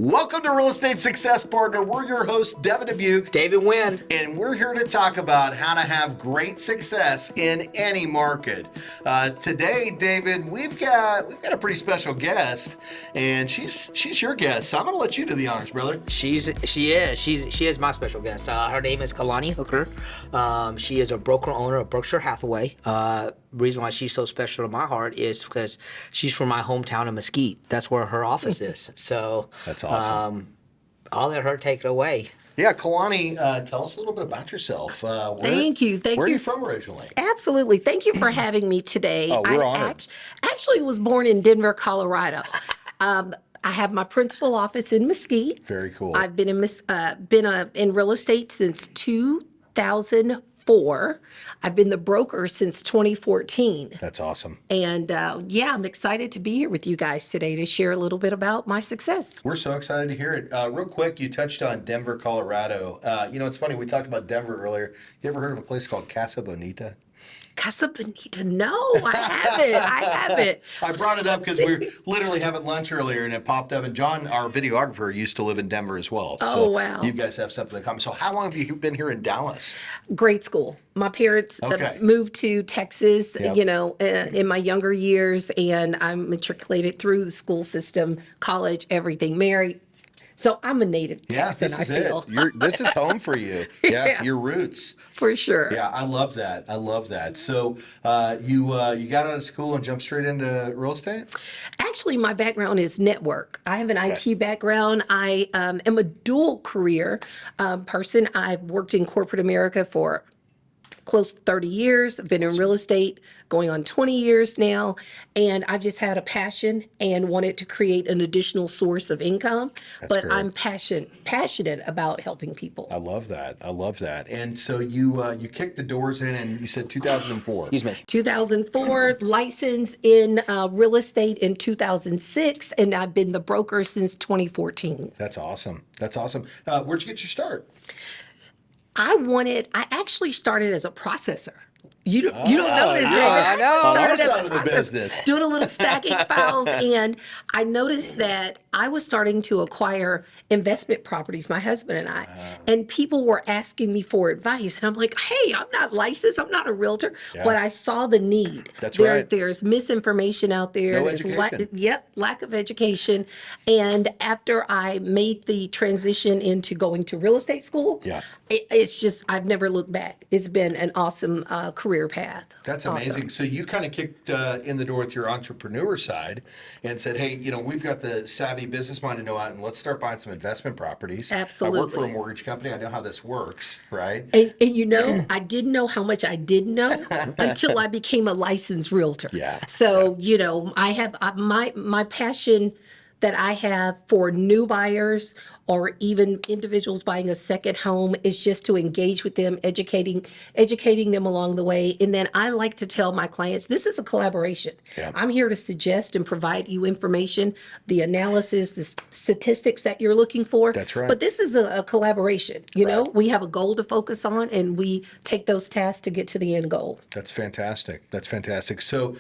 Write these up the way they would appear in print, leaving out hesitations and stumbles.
Welcome to Real Estate Success Partner. We're your hosts, Devin Dubuc, David Nguyen. and we're here to talk about how to have great success in any market. Today, David, we've got a pretty special guest, and she's your guest. So I'm going to let you do the honors, brother. She is my special guest. Her name is Kalani Hooker. She is a broker owner of Berkshire Hathaway. Reason why she's so special to my heart is because she's from my hometown of Mesquite. That's where her office is. So That's awesome. I'll let her take it away. Yeah, Kalani, tell us a little bit about yourself. Thank you. Where are you from originally? Absolutely. Thank you for having me today. Oh, we're honored. Actually was born in Denver, Colorado. I have my principal office in Mesquite. Very cool. I've been in real estate since 2004. I've been the broker since 2014. That's awesome. And I'm excited to be here with you guys today to share a little bit about my success. We're so excited to hear it. Real quick, you touched on Denver, Colorado. It's funny, we talked about Denver earlier. You ever heard of a place called Casa Bonita? Casa Bonita? No, I haven't. I brought it up because we were literally having lunch earlier and it popped up. And John, our videographer, used to live in Denver as well. So Oh, wow. You guys have something in common. So how long have you been here in Dallas? Grade school. My parents Okay. moved to Texas, Yep. in my younger years, and I'm matriculated through the school system, college, everything, married. So I'm a native Texan, this I is feel. it. This is home for you. Yeah, Yeah. your roots. For sure. Yeah, I love that. So you got out of school and jumped straight into real estate? Actually, my background is network. I have an IT background. I am a dual career person. I've worked in corporate America for close to 30 years. I've been in real estate going on 20 years now, and I've just had a passion and wanted to create an additional source of income. But great. I'm passionate about helping people. I love that. And so you kicked the doors in, and you said 2004. Excuse me. 2004, licensed in real estate in 2006, and I've been the broker since 2014. That's awesome. Where'd you get your start? I actually started as a processor. You don't know this, David. I know. actually started Our as side a of the processor, business. doing a little stacking files, and I noticed that I was starting to acquire investment properties, my husband and I, and people were asking me for advice, and I'm like, hey, I'm not licensed, I'm not a realtor, but I saw the need. That's right. There's misinformation out there. No There's education. lack of education, and after I made the transition into going to real estate school, it's just I've never looked back. It's been an awesome career path. That's Awesome. amazing. So you kind of kicked in the door with your entrepreneur side and said, hey, we've got the savvy business mind to know out, and let's start buying some investment properties. Absolutely. I work for a mortgage company. I know how this works, right? And I didn't know how much I didn't know until I became a licensed realtor. Yeah. So, I have my passion that I have for new buyers or even individuals buying a second home is just to engage with them, educating them along the way. And then I like to tell my clients, this is a collaboration. Yeah. I'm here to suggest and provide you information, the analysis, the statistics that you're looking for. That's right. But this is a collaboration. You know, Right. we have a goal to focus on, and we take those tasks to get to the end goal. That's fantastic. So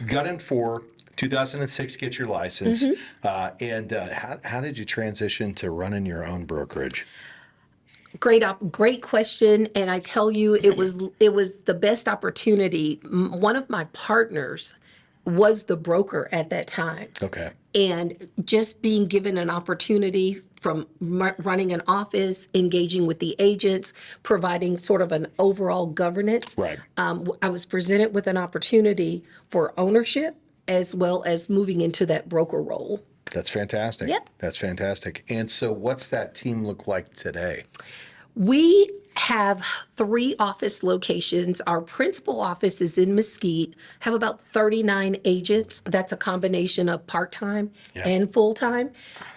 got in for 2006, get your license. And how did you transition to running your own brokerage? Great question, and I tell you, it was the best opportunity. One of my partners was the broker at that time, Okay. and just being given an opportunity from running an office, engaging with the agents, providing sort of an overall governance. Right. I was presented with an opportunity for ownership as well as moving into that broker role. That's fantastic. Yep. That's fantastic. And so what's that team look like today? We have 3 office locations. Our principal office is in Mesquite, have about 39 agents. That's a combination of part-time and full-time.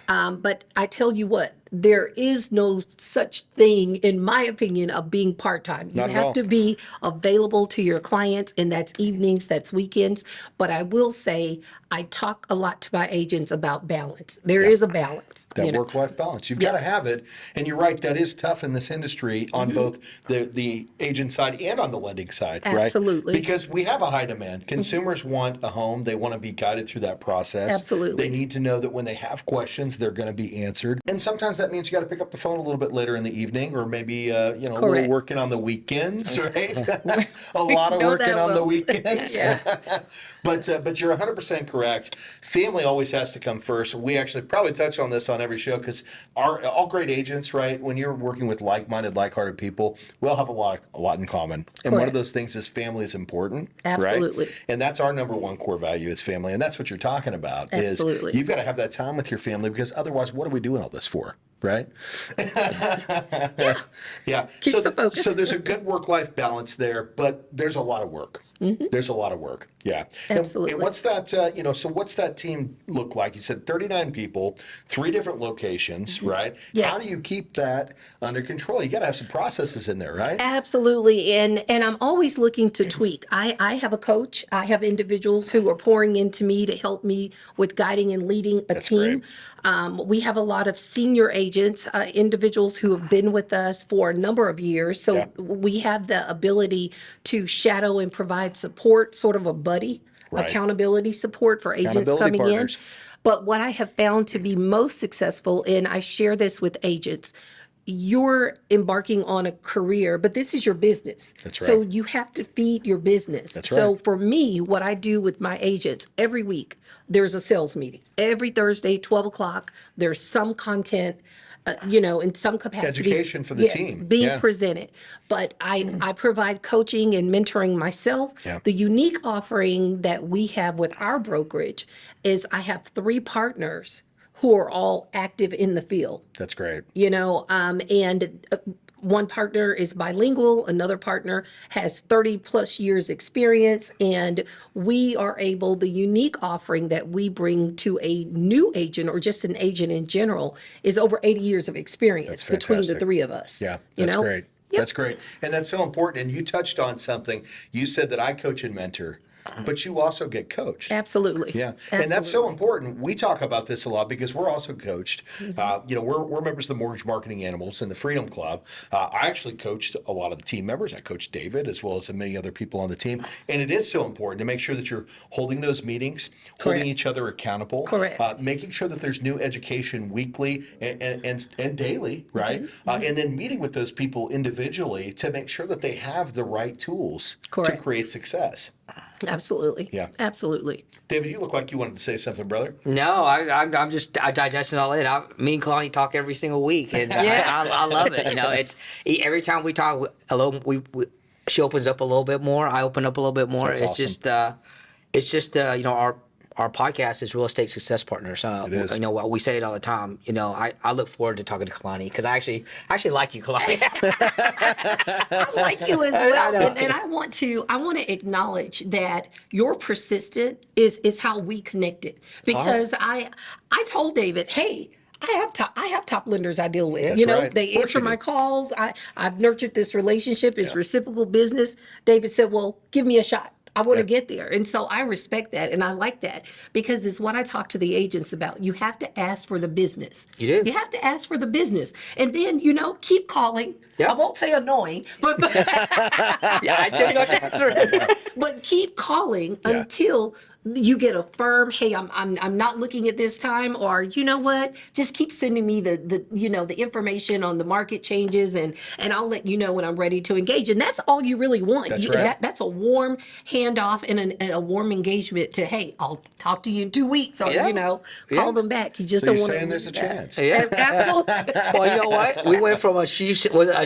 But I tell you what, there is no such thing, in my opinion, of being part-time. You Not at all. have to be available to your clients, and that's evenings, that's weekends. But I will say, I talk a lot to my agents about balance. There is a balance. That work-life balance. You've got to have it. And you're right, that is tough in this industry on both the agent side and on the lending side, right? Absolutely. Because we have a high demand. Consumers want a home. They want to be guided through that process. Absolutely. They need to know that when they have questions, they're going to be answered. And sometimes that means you got to pick up the phone a little bit later in the evening, or maybe a little working on the weekends, right? A lot of working on the weekends. But you're 100% correct. Family always has to come first. We actually probably touch on this on every show because all great agents, right? When you're working with like-minded, like-hearted people, we all have a lot in common. And one of those things is family is important. Absolutely. Right? And that's our number one core value is family. And that's what you're talking about. Absolutely. Is you've got to have that time with your family because otherwise, what are we doing all this for? Right? Yeah. Keeps the focus. So there's a good work-life balance there, but there's a lot of work. There's a lot of work. Yeah. Absolutely. And what's that, so what's that team look like? You said 39 people, 3 different locations, right? Yes. How do you keep that under control? You got to have some processes in there, right? Absolutely. And I'm always looking to tweak. I have a coach. I have individuals who are pouring into me to help me with guiding and leading a team. We have a lot of senior agents, individuals who have been with us for a number of years. So we have the ability to shadow and provide support, sort of a buddy, accountability support for agents coming in. But what I have found to be most successful, and I share this with agents, you're embarking on a career, but this is your business. That's right. So you have to feed your business. That's So right. for me, what I do with my agents every week, there's a sales meeting. Every Thursday, 12 o'clock, there's some content, in some capacity. Education for the team. Being presented. But I provide coaching and mentoring myself. Yeah. The unique offering that we have with our brokerage is I have 3 partners who are all active in the field. That's great. And one partner is bilingual, another partner has 30 plus years experience, and we are able, the unique offering that we bring to a new agent or just an agent in general is over 80 years of experience between the 3 of us. Yeah, that's great. That's great. And that's so important. And you touched on something. You said that I coach and mentor, but you also get coached. Absolutely. Yeah, and that's so important. We talk about this a lot because we're also coached. We're members of the Mortgage Marketing Animals and the Freedom Club. I actually coached a lot of the team members. I coached David as well as many other people on the team. And it is so important to make sure that you're holding those meetings, holding each other accountable, making sure that there's new education weekly and daily, right? And then meeting with those people individually to make sure that they have the right tools to create success. Absolutely. Yeah. Absolutely. David, you look like you wanted to say something, brother. No, I'm just digesting all in. Me and Kalani talk every single week, and I love it. It's every time we talk, she opens up a little bit more. I open up a little bit more. That's awesome. Our podcast is Real Estate Success Partners. It is. We say it all the time. I look forward to talking to Kalani because I actually like you, Kalani. I like you as well, and I want to acknowledge that your persistent is how we connected because I told David, hey, I have top lenders I deal with. That's right. They answer my calls. I've nurtured this relationship. It's reciprocal business. David said, well, give me a shot. I want to get there. And so I respect that and I like that because it's what I talk to the agents about. You have to ask for the business. You do. You have to ask for the business. And then, keep calling. Yep. I won't say annoying, but I tell you what to answer. but keep calling until you get a firm, hey, I'm not looking at this time, or you know what, just keep sending me the information on the market changes, and I'll let you know when I'm ready to engage. And that's all you really want. That's right. That's a warm handoff and a warm engagement to, hey, I'll talk to you in 2 weeks, or call them back. You just So don't you're want saying to there's a chance. Yeah. Absolutely. Well, you know what? We went from a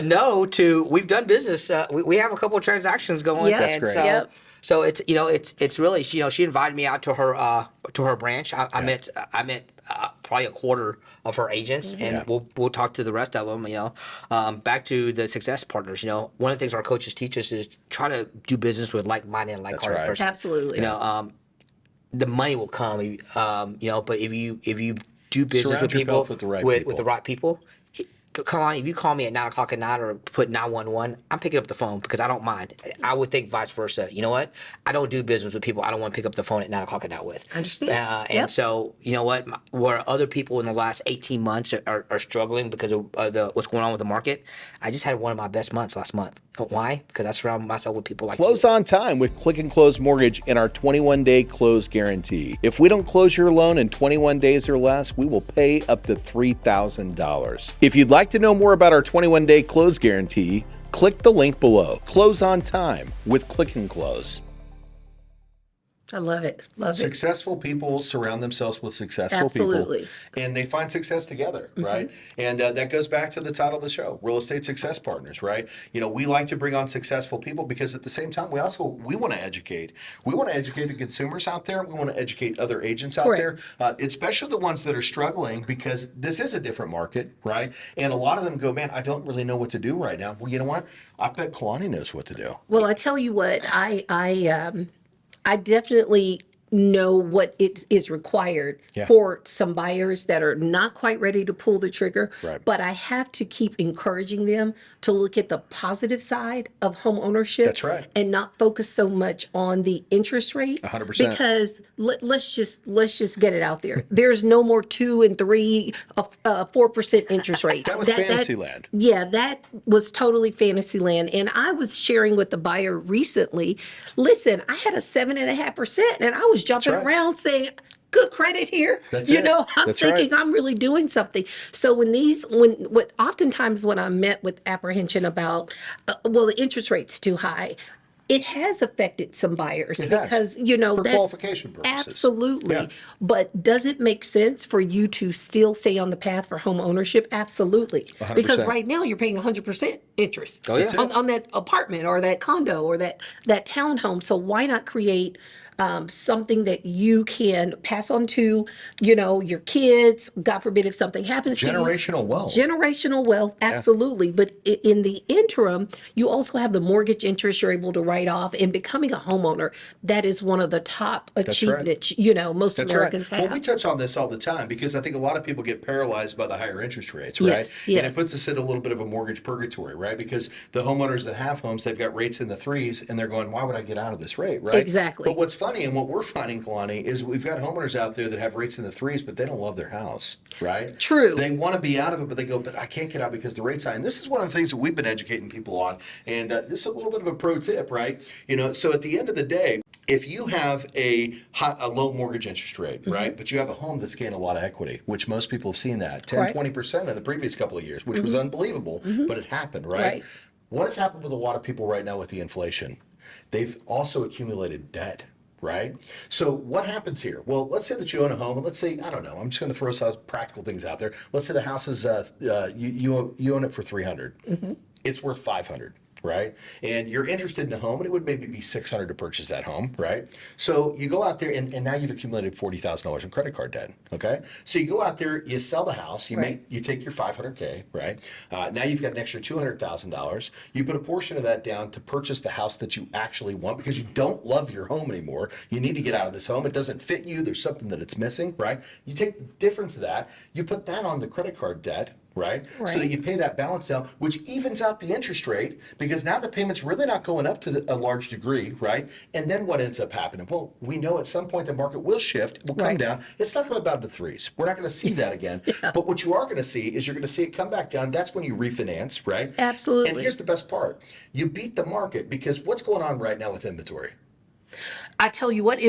no to we've done business. We have a couple of transactions going. Yeah, that's great. So it's it's really she invited me out to her branch. I met probably a quarter of her agents, and we'll talk to the rest of them. Back to the success partners. One of the things our coaches teach us is try to do business with like-minded, like-hearted person. Absolutely. The money will come. But if you do business Surround with people yourself with the right people. with the right people. Kalani, if you call me at 9 o'clock at night or put 911, I'm picking up the phone because I don't mind. I would think vice versa. You know what? I don't do business with people I don't want to pick up the phone at 9 o'clock at night with. Understand. And Yep. so, you know what? Where other people in the last 18 months are struggling because of what's going on with the market, I just had one of my best months last month. Why? Because I surround myself with people like Close you. on time with Click and Close Mortgage and our 21-day close guarantee. If we don't close your loan in 21 days or less, we will pay up to $3,000. If you'd like to know more about our 21-day close guarantee, click the link below. Close on time with Click and Close. I love it. Love it. Successful people surround themselves with successful Absolutely. people, and they find success together, right? And that goes back to the title of the show, Real Estate Success Partners, right? You know, we like to bring on successful people because at the same time, we want to educate. We want to educate the consumers out there. We want to educate other agents out there, especially the ones that are struggling, because this is a different market, right? And a lot of them go, man, I don't really know what to do right now. Well, you know what? I bet Kalani knows what to do. Well, I tell you what, I definitely know what it is required for some buyers that are not quite ready to pull the trigger. Right. But I have to keep encouraging them to look at the positive side of home ownership. That's right. And not focus so much on the interest rate. 100%. Because let's just get it out there. There's no more 2 and 3, 4% interest rates. That was fantasy land. Yeah, that was totally fantasy land. And I was sharing with the buyer recently, listen, I had a 7.5%, and I was jumping right. around saying, good credit here. That's you it. know, I'm That's thinking right. I'm really doing something. So oftentimes when I'm met with apprehension about, well, the interest rate's too high, it has affected some buyers It has. because, you know, For that qualification purposes. absolutely. Yeah. But does it make sense for you to still stay on the path for home ownership? Absolutely. 100%. Because right now you're paying 100% interest on that apartment or that condo or that townhome. So why not create something that you can pass on to, you know, your kids, God forbid if something happens to you. Generational wealth. Generational wealth, absolutely. But in the interim, you also have the mortgage interest you're able to write off, and becoming a homeowner, that is one of the top achievements, you know, most Americans have. Well, we touch on this all the time because I think a lot of people get paralyzed by the higher interest rates, right? Yes, And it yes. puts us in a little bit of a mortgage purgatory, right? Because the homeowners that have homes, they've got rates in the 3s, and they're going, why would I get out of this rate, right? Exactly. But what's funny and what we're finding, Kalani, is we've got homeowners out there that have rates in the 3s, but they don't love their house, right? True. They want to be out of it, but they go, but I can't get out because the rate's high. And this is one of the things that we've been educating people on. And this is a little bit of a pro tip, right? You know, so at the end of the day, if you have a low mortgage interest rate, right, but you have a home that's gained a lot of equity, which most people have seen that, 10, Right. 20% in the previous couple of years, which was unbelievable, but it happened, right? Right. What has happened with a lot of people right now with the inflation? They've also accumulated debt. Right? So what happens here? Well, let's say that you own a home, and let's say, I don't know, I'm just going to throw some practical things out there. Let's say the house is, you own it for 300. It's worth 500. Right? And you're interested in a home, and it would maybe be 600 to purchase that home, right? So you go out there, and now you've accumulated $40,000 in credit card debt, okay? So you go out there, you sell the house, you take your $500K, right? Now you've got an extra $200,000. You put a portion of that down to purchase the house that you actually want because you don't love your home anymore. You need to get out of this home. It doesn't fit you. There's something that it's missing, right? You take the difference of that, you put that on the credit card debt, right? So that you pay that balance down, which evens out the interest rate because now the payment's really not going up to a large degree, right? And then what ends up happening? Well, we know at some point the market will shift, will come down. It's not coming back to 3s. We're not going to see that again. But what you are going to see is you're going to see it come back down. That's when you refinance, right? Absolutely. And here's the best part. You beat the market because what's going on right now with inventory? I tell you what,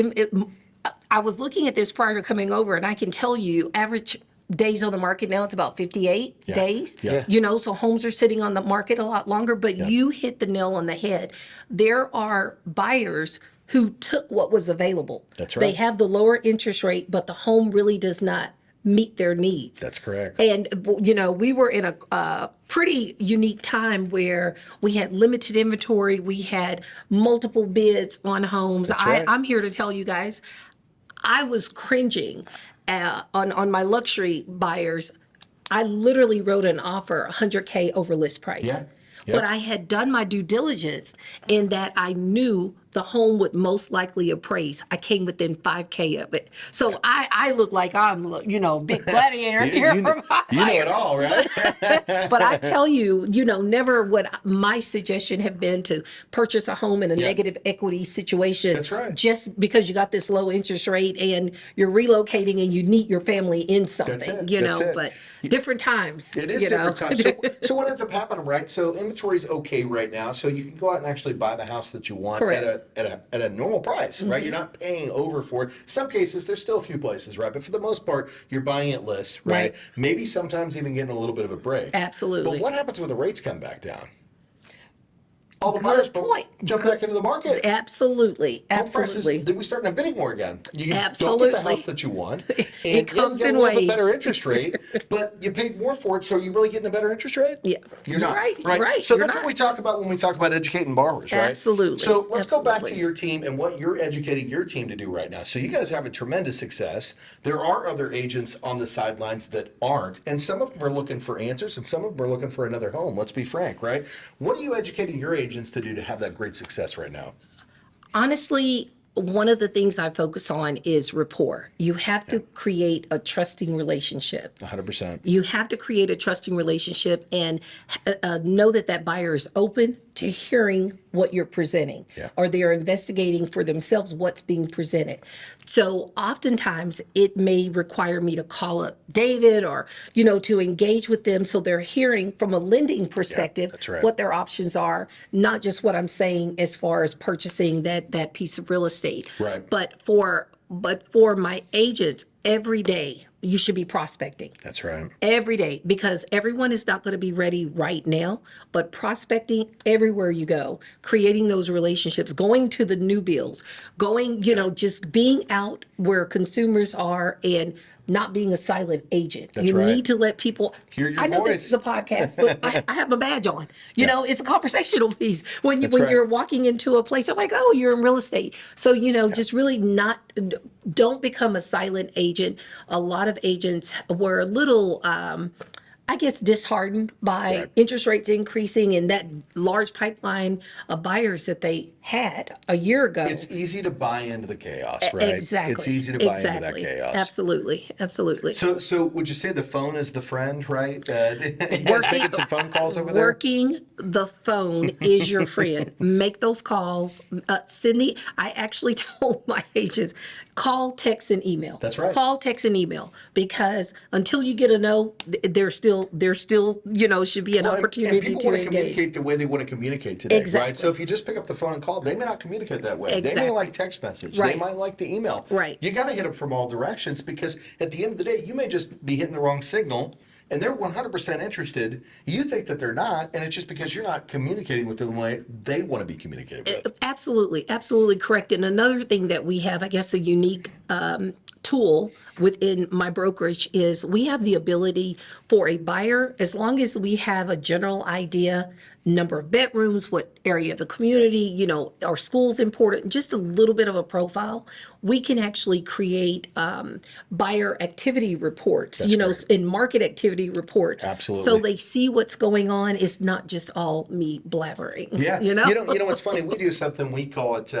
I was looking at this prior to coming over, and I can tell you average days on the market now, it's about 58 days. Yeah. You know, so homes are sitting on the market a lot longer, but you hit the nail on the head. There are buyers who took what was available. That's right. They have the lower interest rate, but the home really does not meet their needs. That's correct. And, you know, we were in a pretty unique time where we had limited inventory. We had multiple bids on homes. right. I'm here to tell you guys, I was cringing on my luxury buyers. I literally wrote an offer 100K over list price. Yeah. But I had done my due diligence in that I knew the home would most likely appraise. I came within 5K of it. So I look like I'm, big gladiator here for my You know buyer. it all, right? But I tell you, never would my suggestion have been to purchase a home in a negative equity situation. That's right. Just because you got this low interest rate and you're relocating and you need your family in something, That's it. but different times. It is different times. So what ends up happening, right? So inventory is okay right now. So you can go out and actually buy the house that you want at a normal price, right? You're not paying over for it. Some cases, there's still a few places, right? But for the most part, you're buying it list, right? Maybe sometimes even getting a little bit of a break. Absolutely. But what happens when the rates come back down? All the buyers jump back into the market. Absolutely. Home prices, then we start in a bidding war again. You don't get the house that you want. And It comes in a little bit waves. better interest rate, but you paid more for it, so are you really getting a better interest rate? Yeah. You're not. Right. So You're that's not. what we talk about when we talk about educating borrowers, right? Absolutely. So let's go back to Absolutely. your team and what you're educating your team to do right now. So you guys have a tremendous success. There are other agents on the sidelines that aren't, and some of them are looking for answers, and some of them are looking for another home. Let's be frank, right? What are you educating your agents to do to have that great success right now? Honestly, one of the things I focus on is rapport. You have to create a trusting relationship. 100%. You have to create a trusting relationship and know that that buyer is open to hearing what you're presenting, or they're investigating for themselves what's being presented. So oftentimes it may require me to call up David or, to engage with them so they're hearing from a lending perspective that's right. what their options are, not just what I'm saying as far as purchasing that piece of real estate. Right. But for my agents, every day you should be prospecting. That's right. Every day, because everyone is not going to be ready right now, but prospecting everywhere you go, creating those relationships, going to the new builds, going, just being out where consumers are and not being a silent agent. That's you right. need to let people Hear your I know voice. this is a podcast, but I have a badge on. It's a conversational piece. When That's right. you're walking into a place, they're like, oh, you're in real estate. So, just really don't become a silent agent. A lot of agents were a little disheartened by interest rates increasing and that large pipeline of buyers that they had a year ago. It's easy to buy into the chaos, right? Exactly. It's easy to buy into that chaos. Absolutely. So would you say the phone is the friend, right? You guys making some phone calls over there? Working the phone is your friend. Make those calls. I actually told my agents, call, text, and email. That's right. Call, text, and email, because until you get a no, there still should be an opportunity and people to want to engage. communicate the way they want to communicate today, Exactly. right? So if you just pick up the phone and call, they may not communicate that way. They may Exactly. like text message. Right. They might like the email. Right. You got to hit them from all directions, because at the end of the day, you may just be hitting the wrong signal, and they're 100% interested. You think that they're not, and it's just because you're not communicating with them the way they want to be communicated with. Absolutely correct. And another thing that we have, a unique tool within my brokerage is we have the ability for a buyer, as long as we have a general idea, number of bedrooms, what area of the community, are schools important, just a little bit of a profile, we can actually create buyer activity reports, and market activity reports. Absolutely. So they see what's going on. It's not just all me blabbering. Yeah. You know what's funny? We do something, we call it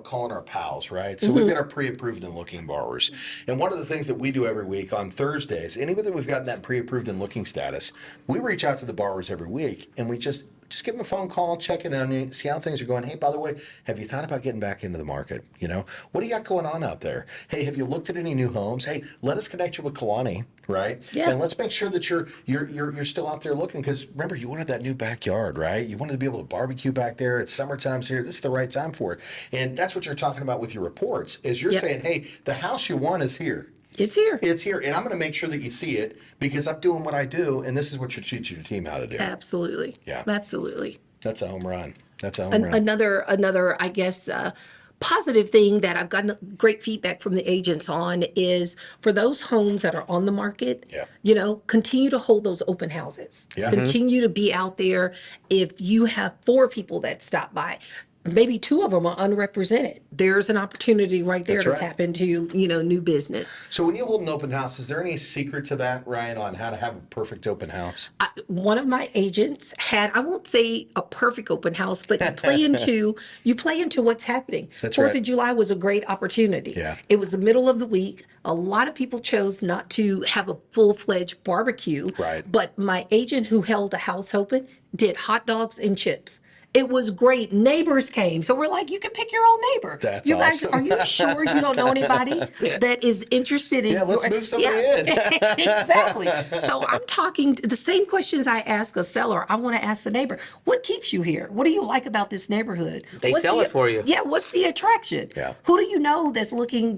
calling our pals, right? So we've got our pre-approved and looking borrowers. And one of the things that we do every week on Thursdays, anybody that we've gotten that pre-approved and looking status, we reach out to the borrowers every week and we just give them a phone call, check in on you, see how things are going. Hey, by the way, have you thought about getting back into the market? What do you got going on out there? Hey, have you looked at any new homes? Hey, let us connect you with Kalani, right? Yeah. And let's make sure that you're still out there looking, because remember, you wanted that new backyard, right? You wanted to be able to barbecue back there. It's summertime's here. This is the right time for it. And that's what you're talking about with your reports, is you're saying, hey, the house you want is here. It's here. It's here, and I'm going to make sure that you see it, because I'm doing what I do, and this is what you're teaching your team how to do. Absolutely. Yeah. Absolutely. That's a home run. Run. Another, positive thing that I've gotten great feedback from the agents on is for those homes that are on the market, continue to hold those open houses. Yeah. Continue to be out there. If you have 4 people that stop by, maybe 2 of them are unrepresented. There's an opportunity right there That's to right. tap into, new business. So when you hold an open house, is there any secret to that, Ryan, on how to have a perfect open house? One of my agents had, I won't say a perfect open house, but you play into what's happening. That's 4th right. of July was a great opportunity. Yeah. It was the middle of the week. A lot of people chose not to have a full-fledged barbecue. Right. But my agent who held the house open did hot dogs and chips. It was great. Neighbors came. So we're like, you can pick your own neighbor. That's you guys, awesome. are you sure you don't know anybody that is interested in Yeah, let's move somebody in. Exactly. So I'm talking the same questions I ask a seller, I want to ask the neighbor. What keeps you here? What do you like about this neighborhood? They sell it for you. Yeah, what's the attraction? Yeah. Who do you know that's looking,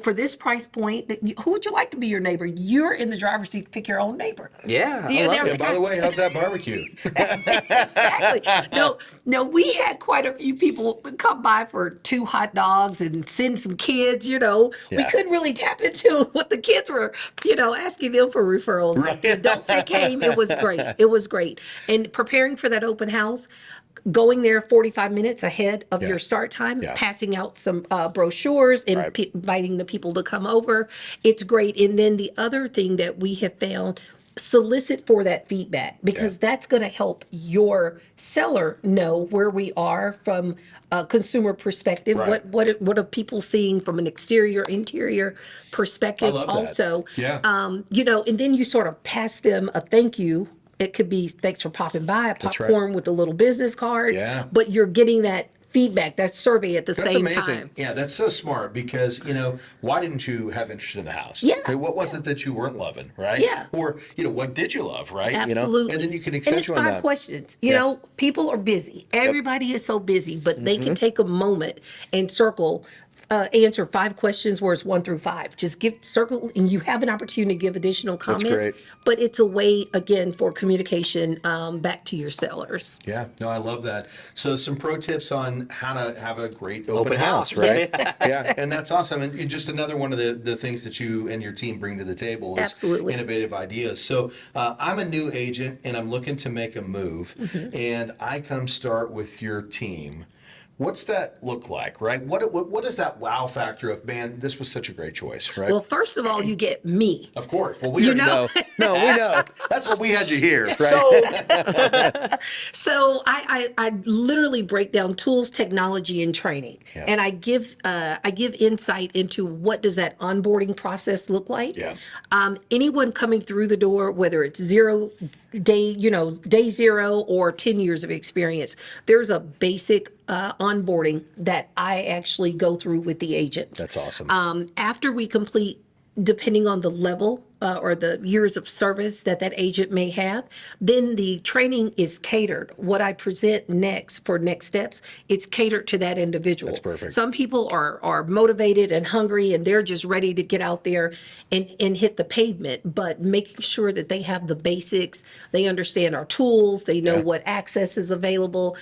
for this price point? Who would you like to be your neighbor? You're in the driver's seat to pick your own neighbor. Yeah, Yeah, I love they're- it. And by the way, how's that barbecue? Exactly. No, we had quite a few people come by for 2 hot dogs and send some kids, We Yeah. couldn't really tap into what the kids were, asking them for referrals. Right. The adults that came, it was great. It was great. And preparing for that open house, going there 45 minutes ahead of Yeah. your start time, Yeah. passing out some brochures and Right. inviting the people to come over. It's great. And then the other thing that we have found, solicit for that feedback, because that's going to help your seller know where we are from a consumer perspective. Right. What are people seeing from an exterior, interior perspective? I love that. Also, Yeah. and then you sort of pass them a thank you. It could be thanks for popping by, a right. popcorn with a little business card. Yeah. But you're getting that feedback, that survey at the That's same amazing. time. Yeah, that's so smart because, why didn't you have interest in the house? Yeah. I mean, what was it that you weren't loving, right? Yeah. Or, what did you love, right? Absolutely. And then you can And it's accentuate 5 that. questions. People are busy. Everybody is so busy, but they can take a moment and answer 5 questions where it's 1 through 5. Just circle, and you have an opportunity to give additional comments. great. But it's a way, again, for communication back to your sellers. Yeah, no, I love that. So some pro tips on how to have a great open house, house. right? Yeah, and that's awesome. And just another one of the things that you and your team bring to the table is Absolutely. innovative ideas. So I'm a new agent and I'm looking to make a move, and I come start with your team. What's that look like, right? What is that wow factor of, man, this was such a great choice, right? Well, first of all, you get me. Of course. Well, we You already know? know. No, we know. That's what we had you here, right? So So I literally break down tools, technology, and training, Yeah. and I give insight into what does that onboarding process look like. Yeah. Anyone coming through the door, whether it's day 0 or 10 years of experience, there's a basic onboarding that I actually go through with the agents. That's awesome. After we complete, depending on the level or the years of service that agent may have, then the training is catered. What I present next for next steps, it's catered to that individual. That's perfect. Some people are motivated and hungry and they're just ready to get out there and hit the pavement, but making sure that they have the basics, they understand our tools, they know Yeah. what access is available,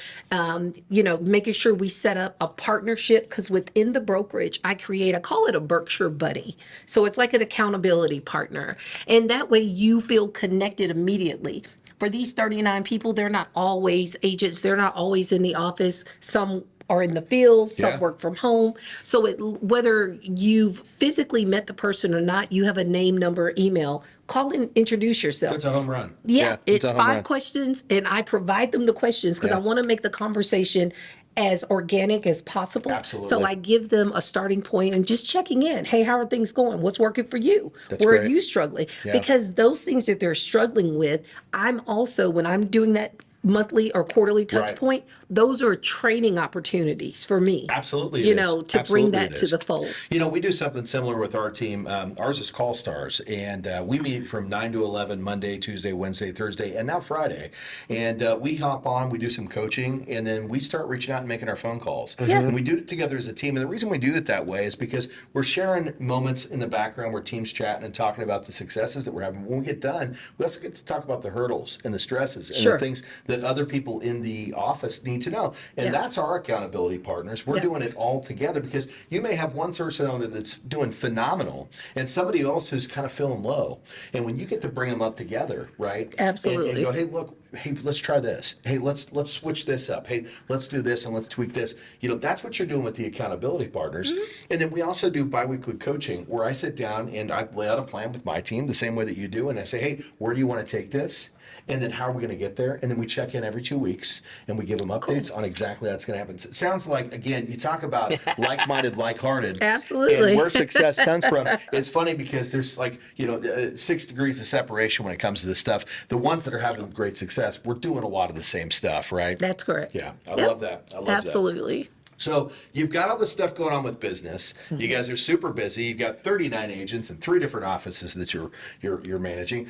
making sure we set up a partnership, because within the brokerage, I call it a Berkshire buddy. So it's like an accountability partner. And that way you feel connected immediately. For these 39 people, they're not always agents. They're not always in the office. Some are in the field, some Yeah. work from home. So whether you've physically met the person or not, you have a name, number, email. Call and introduce yourself. It's a home run. Yeah, it's it's a home 5 run. questions, and I provide them the questions because I want to make the conversation as organic as possible. Absolutely. So I give them a starting point and just checking in. Hey, how are things going? What's working for you? That's Where are great. you struggling? Yeah. Because those things that they're struggling with, I'm also, when I'm doing that monthly or quarterly touch Right. point, those are training opportunities for me. Absolutely it You is. know, to Absolutely bring it that to is. the fold. We do something similar with our team. Ours is Call Stars, and we meet from 9 to 11, Monday, Tuesday, Wednesday, Thursday, and now Friday. And we hop on, we do some coaching, and then we start reaching out and making our phone calls. Yeah. And we do it together as a team. And the reason we do it that way is because we're sharing moments in the background where teams chatting and talking about the successes that we're having. When we get done, we also get to talk about the hurdles and the stresses and Sure. the things that other people in the office need to know. And Yeah. that's our accountability partners. We're Yeah. doing it all together because you may have one person on there that's doing phenomenal and somebody else who's kind of feeling low. And when you get to bring them up together, right? Absolutely. And go, hey, look, hey, let's try this. Hey, let's switch this up. Hey, let's do this and let's tweak this. That's what you're doing with the accountability partners. And then we also do biweekly coaching where I sit down and I lay out a plan with my team the same way that you do. And I say, hey, where do you want to take this? And then how are we going to get there? And then we check in every 2 weeks and we give them updates on exactly how it's going to happen. So it sounds like, again, you talk about like-minded, like-hearted. Absolutely. And where success comes from. It's funny because there's 6 degrees of separation when it comes to this stuff. The ones that are having great success, we're doing a lot of the same stuff, right? That's correct. Yeah, I love that. I love that. Absolutely. So you've got all this stuff going on with business. You guys are super busy. You've got 39 agents and 3 different offices that you're managing.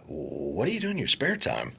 What do you do in your spare time?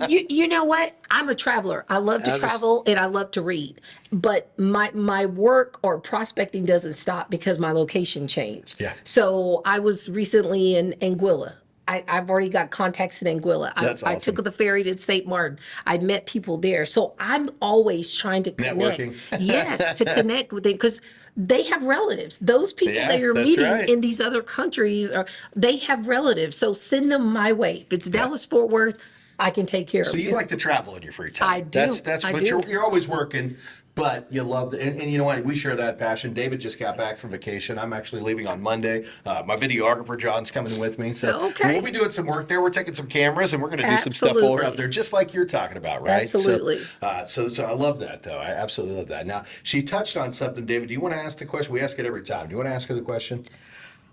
You know what? I'm a traveler. I love to travel and I love to read. But my work or prospecting doesn't stop because my location changed. Yeah. So I was recently in Anguilla. I've already got contacts in Anguilla. That's I awesome. took the ferry to St. Martin. I met people there. So I'm always trying to connect. Networking. Yes, to connect with them because they have relatives. Those people Yeah, that you're that's meeting right. in these other countries, they have relatives. So send them my way. If it's Dallas, Fort Worth, I can take care So of you you. like to travel in your free time. I do. But I do. you're always working, but you love and you know what? We share that passion. David just got back from vacation. I'm actually leaving on Monday. My videographer, John's, coming with me. So Okay. we'll be doing some work there. We're taking some cameras and we're going to do some stuff while we're Absolutely. out there, just like you're talking about, right? Absolutely. So I love that, though. I absolutely love that. Now, she touched on something, David. Do you want to ask the question? We ask it every time. Do you want to ask her the question?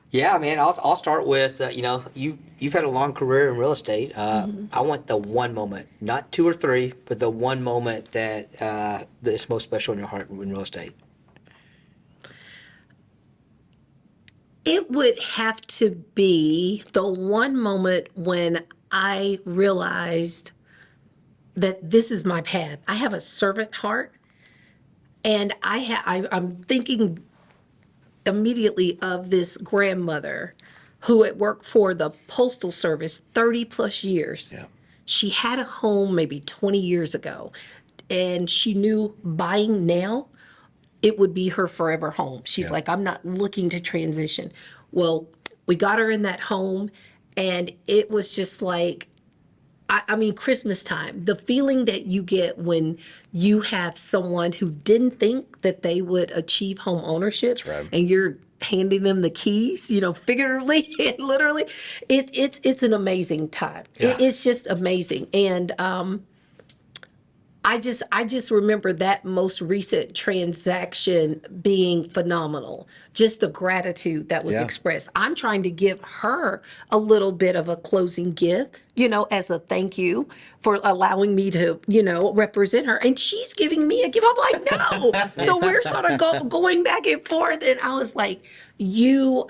Yeah, man. I'll start with you've had a long career in real estate. I want the one moment, not 2 or 3, but the one moment that is most special in your heart in real estate. It would have to be the one moment when I realized that this is my path. I have a servant heart, and I'm thinking immediately of this grandmother who had worked for the Postal Service 30 plus years. Yeah. She had a home maybe 20 years ago, and she knew buying now, it would be her forever home. She's like, I'm not looking to transition. Well, we got her in that home, and it was just like, I mean, Christmas time, the feeling that you get when you have someone who didn't think that they would achieve home ownership, right. and you're handing them the keys, figuratively and literally, it's an amazing time. Yeah. It's just amazing. And I just remember that most recent transaction being phenomenal. Just the gratitude that was Yeah. expressed. I'm trying to give her a little bit of a closing gift, as a thank you for allowing me to, represent her. And she's giving me a gift. I'm like, no. So we're sort of going back and forth. And I was like, your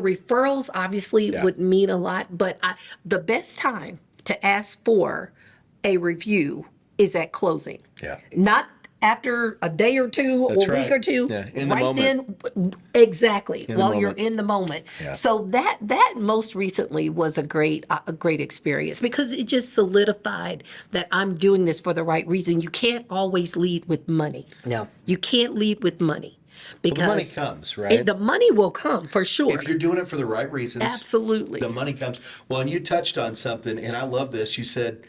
referrals obviously Yeah. would mean a lot, but the best time to ask for a review is at closing. Yeah. Not after a day or two That's or right. week or two. Yeah, in the right moment. then, exactly, the while you're moment. in the moment. Yeah. So that most recently was a great experience because it just solidified that I'm doing this for the right reason. You can't always lead with money. No. You can't lead with money The money because comes, right? the money will come for sure. If you're doing it for the right reasons, Absolutely. the money comes. Well, and you touched on something, and I love this. You said,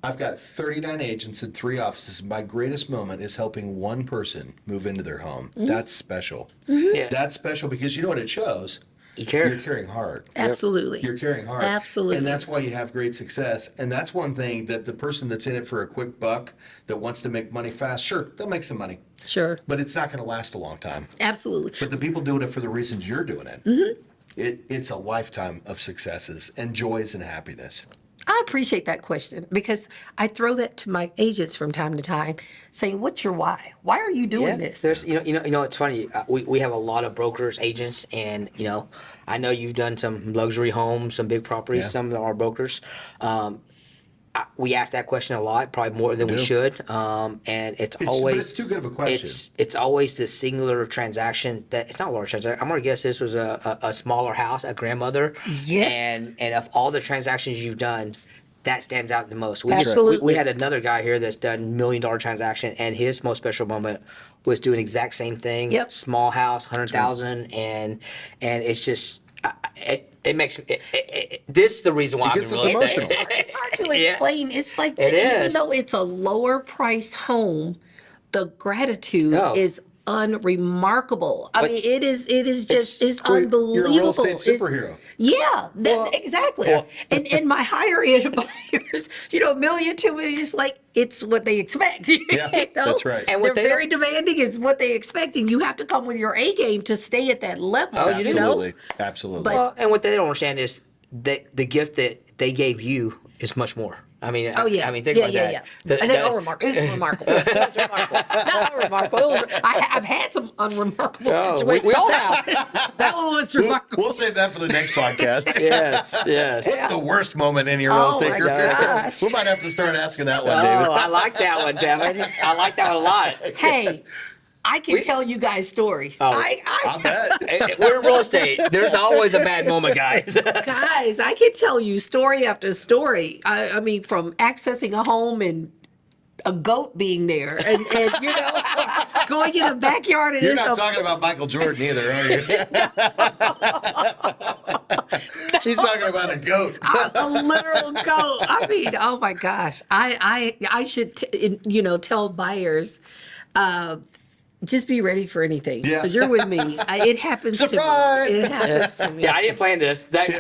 I've got 39 agents in 3 offices. My greatest moment is helping one person move into their home. That's special. Yeah. That's special because you know what it shows? You care. You're carrying hard. Absolutely. You're carrying hard. Absolutely. And that's why you have great success. And that's one thing that the person that's in it for a quick buck that wants to make money fast, sure, they'll make some money. Sure. But it's not going to last a long time. Absolutely. But the people doing it for the reasons you're doing it, it's a lifetime of successes and joys and happiness. I appreciate that question because I throw that to my agents from time to time, saying, "What's your why? Why are you doing this?" There's, it's funny. We have a lot of brokers, agents, and I know you've done some luxury homes, some big properties. Yeah. Some of our brokers. We ask that question a lot, probably more than we should. And it's always. But it's too good of a question. It's always the singular transaction that it's not a large transaction. I'm gonna guess this was a smaller house, a grandmother. Yes. And of all the transactions you've done, that stands out the most. Absolutely. We had another guy here that's done $1 million transaction, and his most special moment was doing the exact same thing. Yep. Small house, 100,000, and it's just. it makes this is the reason why I'm in gets real us estate. emotional. It's hard to Yeah. explain. It's like It even is. though it's a lower priced home, the gratitude Oh. is unremarkable. I But mean, it is just it's You're a unbelievable. real estate It's- superhero. Yeah, exactly. And my higher end buyers, $1 million, $2 million, it's like it's what they expect. Yeah, that's right. And They're what they very demanding. It's what they expect, and you have to come with your A game to stay at that level. Oh, you do? Absolutely. Absolutely. But- Well, and what they don't understand is that the gift that they gave you is much more. I mean, Oh yeah, I mean, think yeah, about yeah, that. yeah. I said, The- remarkable. It's remarkable. It's remarkable. Not unremarkable. I've had some unremarkable Oh, situations. we all have. That one was remarkable. We'll save that for the next podcast. Yes, yes. What's the worst moment in your real Oh, estate my career? gosh. We might have to start asking that one, Oh, David. I like that one, Devin. I like that one a lot. Hey, I can tell you guys stories. Oh. I bet. We're in real estate. There's always a bad moment, guys. Guys, I can tell you story after story. I mean, from accessing a home and a goat being there, and going in the backyard and You're it's not a talking about Michael Jordan either, are you? She's talking about a goat. a literal goat. I mean, oh my gosh, I should tell buyers. Just be ready for anything Yeah. because you're with me. It happens Surprise! to me. It happens to me. Yeah, I didn't plan this. That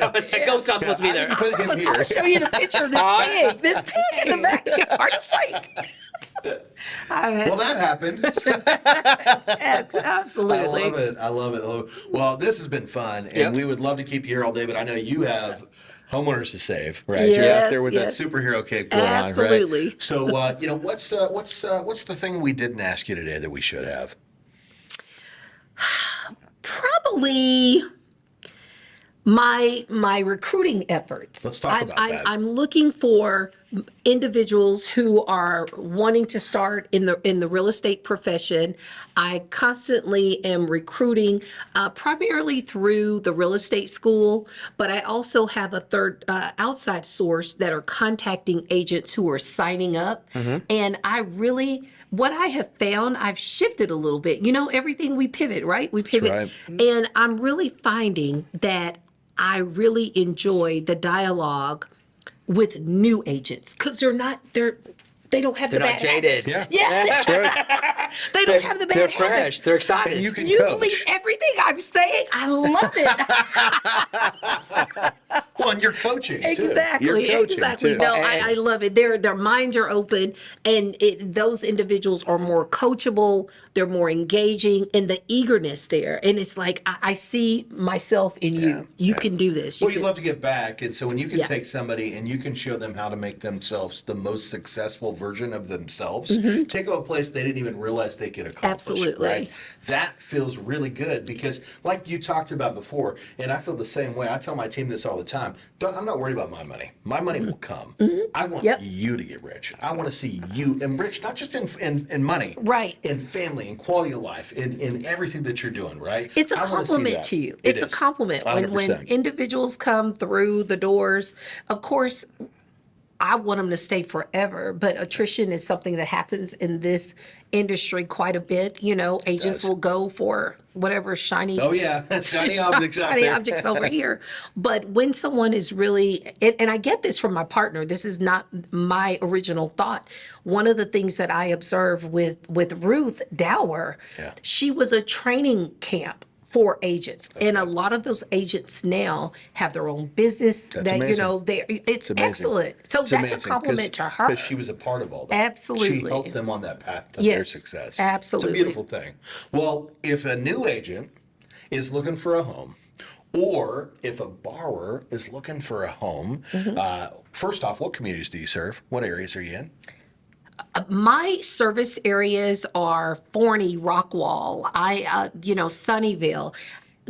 goat's not supposed to be I there. didn't put him here. I'll show you the picture of this pig in the backyard. It's like, Well, that happened. absolutely. I love it. I love it. I love it. Well, this has been fun, and Yep. we would love to keep you here all day, but I know you have homeowners to save, right? You're out Yes, there with yes. that superhero cape going on, Absolutely. right? So, what's the thing we didn't ask you today that we should have? Probably my recruiting efforts. Let's talk about that. I'm looking for individuals who are wanting to start in the real estate profession. I constantly am recruiting, primarily through the real estate school, but I also have a third outside source that are contacting agents who are signing up. And what I have found, I've shifted a little bit. Everything we pivot, right? We pivot. right. And I'm really finding that I really enjoy the dialogue with new agents because they don't have They're the not bad jaded. habits. Yeah. Yeah, That's right. they don't have the bad They're habits. fresh. They're excited. And you can You coach. believe everything I'm saying? I love it. Well, and you're coaching too. Exactly. You're coaching Exactly. too. No, I love it. Their minds are open, and those individuals are more coachable. They're more engaging, and the eagerness there. And it's like I see myself in you. You can do this. Well, you love to give back, and so when you can Yeah. take somebody and you can show them how to make themselves the most successful version of themselves, take them a place they didn't even realize they could accomplish. Absolutely. Right? That feels really good because, like you talked about before, and I feel the same way. I tell my team this all the time. I'm not worried about my money. My money will come. I want Yep. you to get rich. I want to see you enriched, not just in money, Right. in family, in quality of life, in everything that you're doing. Right? It's a I wanna see compliment that. to you. It It's a is. compliment when 100%. individuals come through the doors. Of course, I want them to stay forever, but attrition is something that happens in this industry quite a bit. Agents does. will go for whatever shiny Oh yeah, shiny objects out shiny there. objects over here. But when someone is really, and I get this from my partner, this is not my original thought. One of the things that I observe with Ruth Dower, Yeah. she was a training camp for agents, and a lot of those agents now have their own business. That's amazing. It's amazing. excellent. So It's that's amazing, a compliment to her. because she was a part of all that. Absolutely. She helped them on that path to their Yes, success. absolutely. It's a beautiful thing. Well, if a new agent is looking for a home, or if a borrower is looking for a home, first off, what communities do you serve? What areas are you in? My service areas are Forney, Rockwall, Sunnyvale.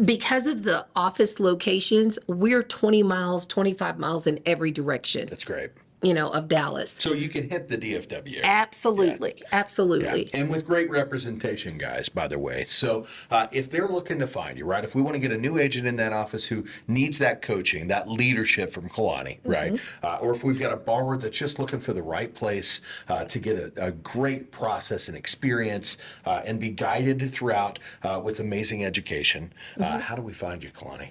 Because of the office locations, we're 20 miles, 25 miles in every direction, That's great. of Dallas. So you can hit the DFW. Absolutely. Absolutely. And with great representation, guys, by the way. So if they're looking to find you, right, if we want to get a new agent in that office who needs that coaching, that leadership from Kalani, right, or if we've got a borrower that's just looking for the right place to get a great process and experience and be guided throughout with amazing education, how do we find you, Kalani?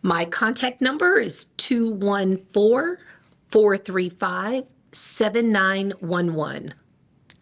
My contact number is 214-435-7911.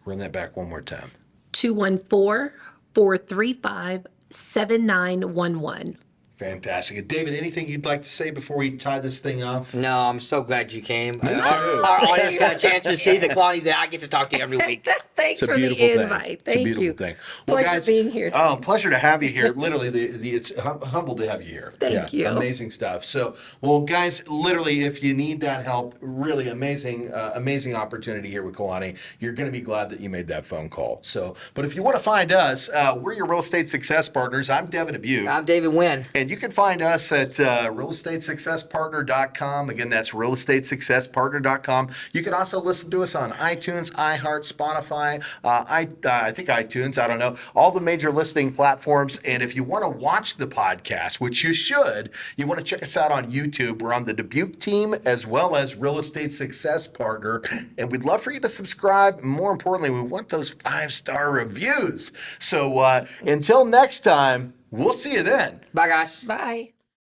Run that back one more time. 214-435-7911. Fantastic. David, anything you'd like to say before we tie this thing off? No, I'm so glad you came. Me too. Our audience got a chance to see the Kalani that I get to talk to every week. Thanks It's a for the beautiful thing. invite. It's a Thank beautiful you. thing. Pleasure being here. Oh, pleasure to have you here. Literally, it's humbled to have you here. Thank you. Amazing stuff. So, well, guys, literally, if you need that help, really amazing opportunity here with Kalani. You're going to be glad that you made that phone call. So, but if you want to find us, we're your real estate success partners. I'm Devin Dubuc. I'm David Nguyen. And you can find us at realestatesuccesspartner.com. Again, that's realestatesuccesspartner.com. You can also listen to us on iTunes, iHeart, Spotify, I think iTunes, I don't know, all the major listening platforms. And if you want to watch the podcast, which you should, you want to check us out on YouTube. We're on the Dubuc team as well as Real Estate Success Partner. And we'd love for you to subscribe. More importantly, we want those 5-star reviews. So until next time, we'll see you then. Bye, guys. Bye.